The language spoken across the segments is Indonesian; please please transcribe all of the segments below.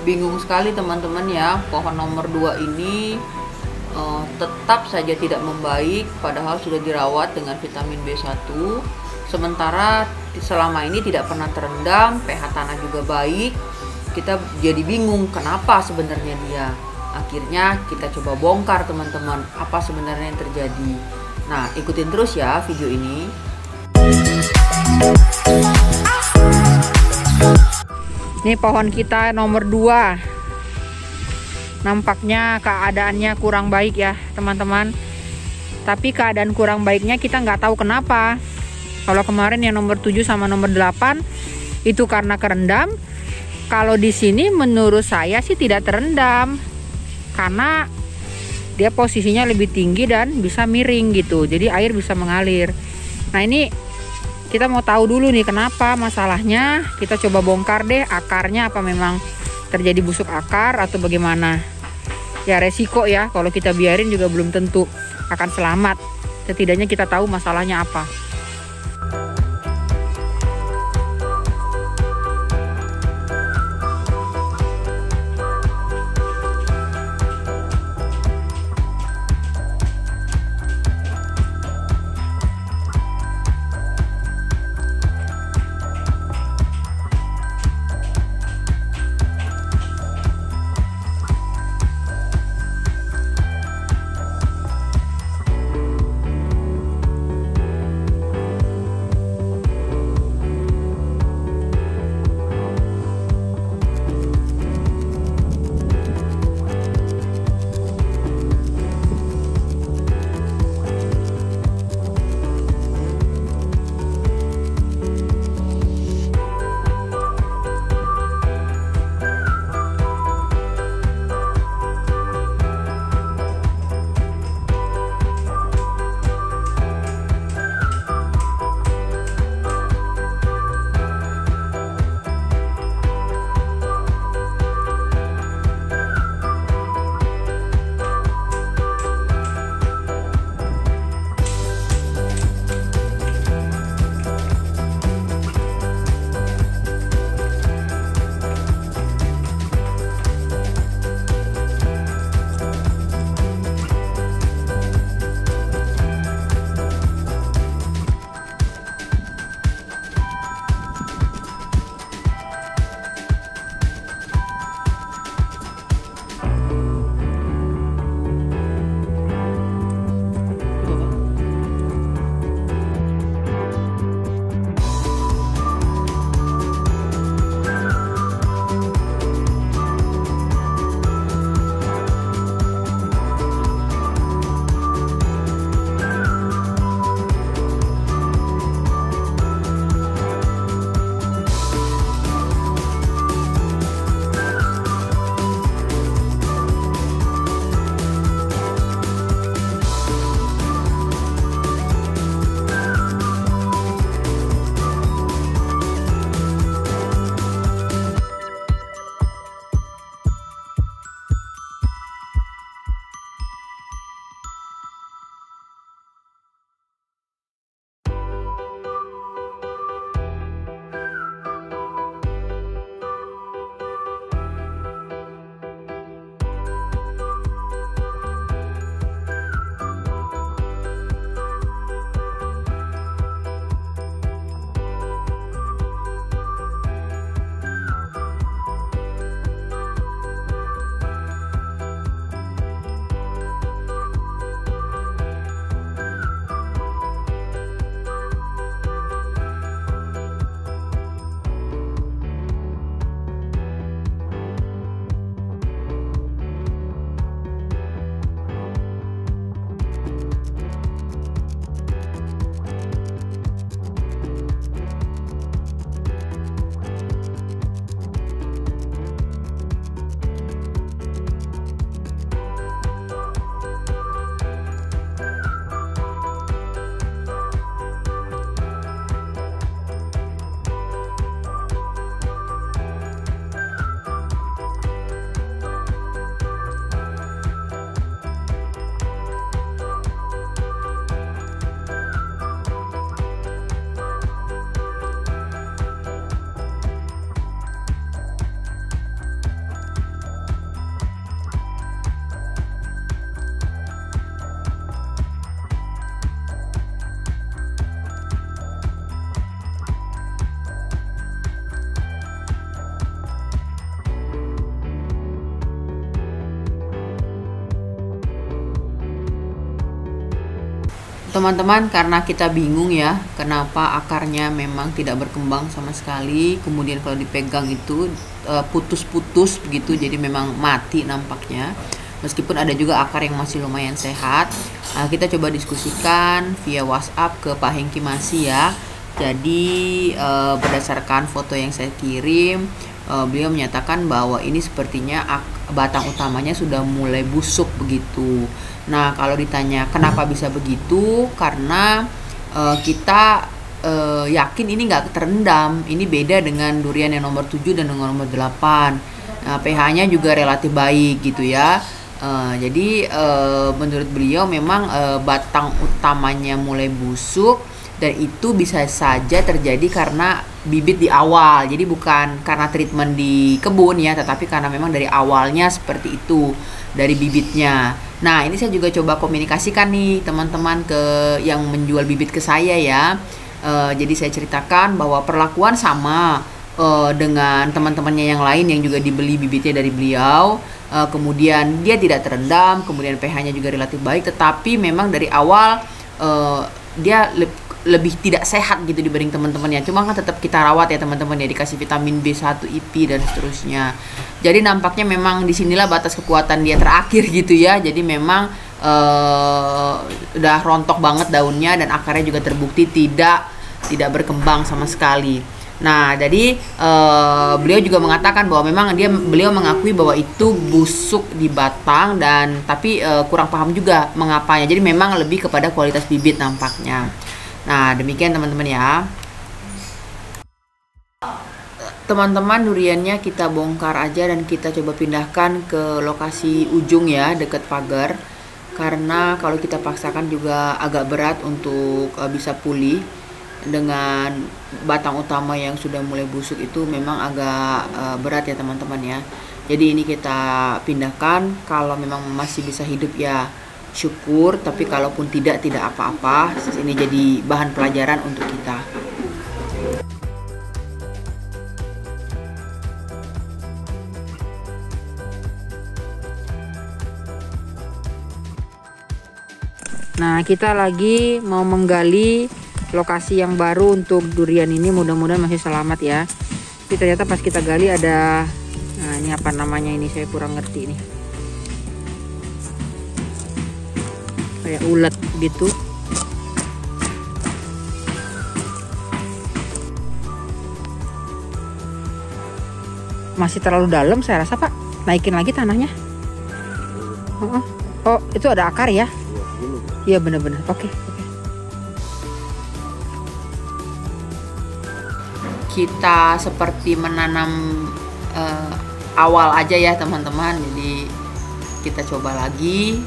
bingung sekali teman-teman ya, pohon nomor 2 ini tetap saja tidak membaik padahal sudah dirawat dengan vitamin B1. Sementara selama ini tidak pernah terendam, pH tanah juga baik. Kita jadi bingung kenapa sebenarnya dia. Akhirnya kita coba bongkar teman-teman, apa sebenarnya yang terjadi. Nah, ikutin terus ya video ini. Ini pohon kita nomor 2. Nampaknya keadaannya kurang baik ya teman-teman. Tapi keadaan kurang baiknya kita nggak tahu kenapa. Kalau kemarin yang nomor 7 sama nomor 8 itu karena kerendam. Kalau di sini menurut saya sih tidak terendam. Karena dia posisinya lebih tinggi dan bisa miring gitu. Jadi air bisa mengalir. Nah, ini kita mau tahu dulu nih kenapa masalahnya. Kita coba bongkar deh akarnya, apa memang terjadi busuk akar atau bagaimana. Ya resiko ya, kalau kita biarin juga belum tentu akan selamat. Setidaknya kita tahu masalahnya apa. teman-teman, karena kita bingung ya kenapa akarnya memang tidak berkembang sama sekali, kemudian kalau dipegang itu putus-putus begitu, jadi memang mati nampaknya. Meskipun ada juga akar yang masih lumayan sehat. Kita coba diskusikan via WhatsApp ke Pak Hengki Masi ya. Jadi berdasarkan foto yang saya kirim, beliau menyatakan bahwa ini sepertinya batang utamanya sudah mulai busuk begitu. Nah, kalau ditanya kenapa bisa begitu, karena kita yakin ini nggak terendam. Ini beda dengan durian yang nomor 7 dan dengan nomor 8. pH-nya juga relatif baik gitu ya. Jadi menurut beliau memang batang utamanya mulai busuk, dan itu bisa saja terjadi karena bibit di awal. Jadi bukan karena treatment di kebun ya, tetapi karena memang dari awalnya seperti itu, dari bibitnya. Nah, ini saya juga coba komunikasikan nih teman-teman ke yang menjual bibit ke saya ya. Jadi saya ceritakan bahwa perlakuan sama dengan teman-temannya yang lain yang juga dibeli bibitnya dari beliau. Kemudian dia tidak terendam, kemudian pH-nya juga relatif baik, tetapi memang dari awal dia lebih tidak sehat gitu dibanding teman-temannya. Cuma kan tetap kita rawat ya teman-teman ya, dikasih vitamin B1, IP dan seterusnya. Jadi nampaknya memang disinilah batas kekuatan dia terakhir gitu ya. Jadi memang udah rontok banget daunnya, dan akarnya juga terbukti tidak berkembang sama sekali. Nah, jadi beliau juga mengatakan bahwa memang beliau mengakui bahwa itu busuk di batang, dan tapi kurang paham juga mengapanya. Jadi memang lebih kepada kualitas bibit nampaknya. Nah, demikian teman-teman ya. Teman-teman, duriannya kita bongkar aja dan kita coba pindahkan ke lokasi ujung ya, dekat pagar. Karena kalau kita paksakan juga agak berat untuk bisa pulih. Dengan batang utama yang sudah mulai busuk itu memang agak berat ya teman-teman ya. Jadi ini kita pindahkan. Kalau memang masih bisa hidup ya syukur, tapi kalaupun tidak apa-apa. Ini jadi bahan pelajaran untuk kita. Nah, kita lagi mau menggali lokasi yang baru untuk durian ini, mudah-mudahan masih selamat ya. Tapi ternyata pas kita gali ada, nah ini apa namanya ini, saya kurang ngerti ini, kayak ulet gitu. Masih terlalu dalam saya rasa Pak, naikin lagi tanahnya. Oh itu ada akar ya? Iya bener-bener. Oke. Kita seperti menanam awal aja ya teman-teman. Jadi kita coba lagi,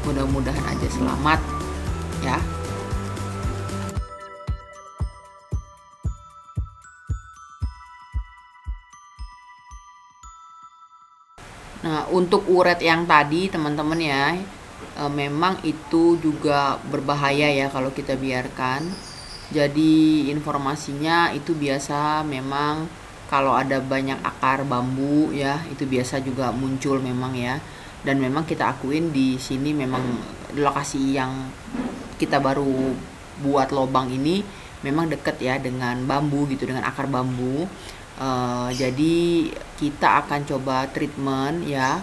mudah-mudahan aja selamat ya. Nah, untuk uret yang tadi teman-teman ya, memang itu juga berbahaya ya kalau kita biarkan. Jadi informasinya itu biasa memang kalau ada banyak akar bambu ya, itu biasa juga muncul memang ya. Dan memang kita akuin di sini memang lokasi yang kita baru buat lobang ini memang deket ya dengan bambu gitu, dengan akar bambu. Jadi kita akan coba treatment ya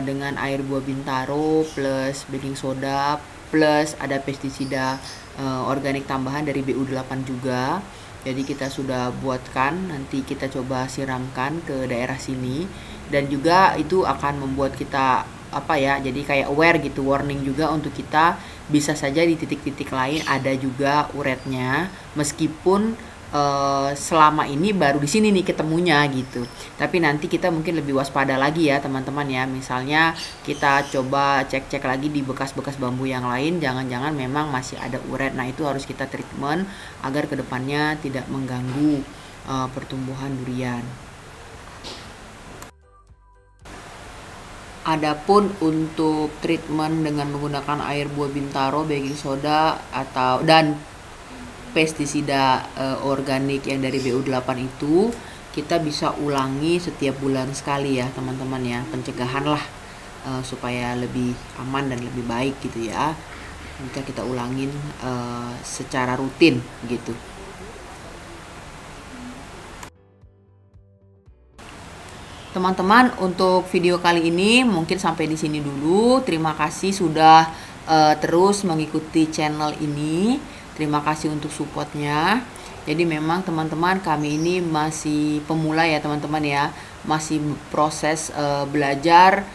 dengan air buah bintaro plus baking soda plus ada pestisida organik tambahan dari BU8 juga. Jadi kita sudah buatkan, nanti kita coba siramkan ke daerah sini, dan juga itu akan membuat kita apa ya, jadi kayak aware gitu, warning juga untuk kita, bisa saja di titik-titik lain ada juga uretnya, meskipun selama ini baru di sini nih ketemunya gitu. Tapi nanti kita mungkin lebih waspada lagi ya teman-teman ya. Misalnya kita coba cek-cek lagi di bekas-bekas bambu yang lain, jangan-jangan memang masih ada uret. Nah, itu harus kita treatment agar kedepannya tidak mengganggu pertumbuhan durian. Adapun untuk treatment dengan menggunakan air buah bintaro, baking soda dan pestisida organik yang dari BU8 itu kita bisa ulangi setiap bulan sekali ya teman-teman ya, pencegahan lah supaya lebih aman dan lebih baik gitu ya. Jika kita ulangin secara rutin gitu. Teman-teman, untuk video kali ini mungkin sampai di sini dulu. Terima kasih sudah terus mengikuti channel ini. Terima kasih untuk supportnya. Jadi memang teman-teman, kami ini masih pemula ya teman-teman ya. Masih proses belajar,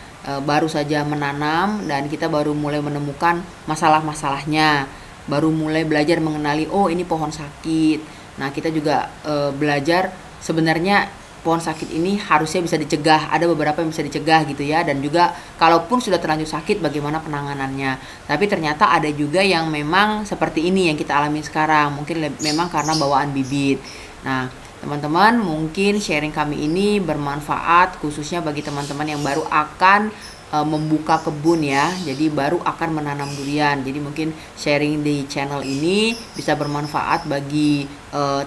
baru saja menanam, dan kita baru mulai menemukan masalah-masalahnya. Baru mulai belajar mengenali, oh ini pohon sakit. Nah, kita juga belajar sebenarnya pohon sakit ini harusnya bisa dicegah. Ada beberapa yang bisa dicegah gitu ya. Dan juga kalaupun sudah terlanjur sakit, bagaimana penanganannya. Tapi ternyata ada juga yang memang seperti ini yang kita alami sekarang. Mungkin memang karena bawaan bibit. Nah, teman-teman, mungkin sharing kami ini bermanfaat khususnya bagi teman-teman yang baru akan membuka kebun ya. Jadi baru akan menanam durian. Jadi mungkin sharing di channel ini bisa bermanfaat bagi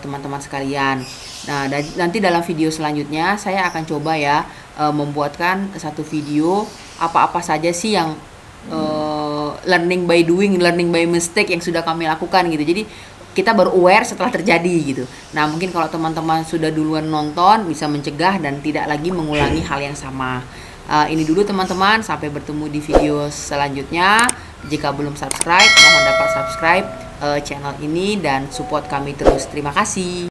teman-teman sekalian. Nah, nanti dalam video selanjutnya saya akan coba ya membuatkan satu video apa-apa saja sih yang learning by doing, learning by mistake yang sudah kami lakukan gitu. Jadi kita baru aware setelah terjadi gitu. Nah, mungkin kalau teman-teman sudah duluan nonton bisa mencegah dan tidak lagi mengulangi hal yang sama. Ini dulu teman-teman, sampai bertemu di video selanjutnya. Jika belum subscribe, mohon dapat subscribe channel ini dan support kami terus. Terima kasih.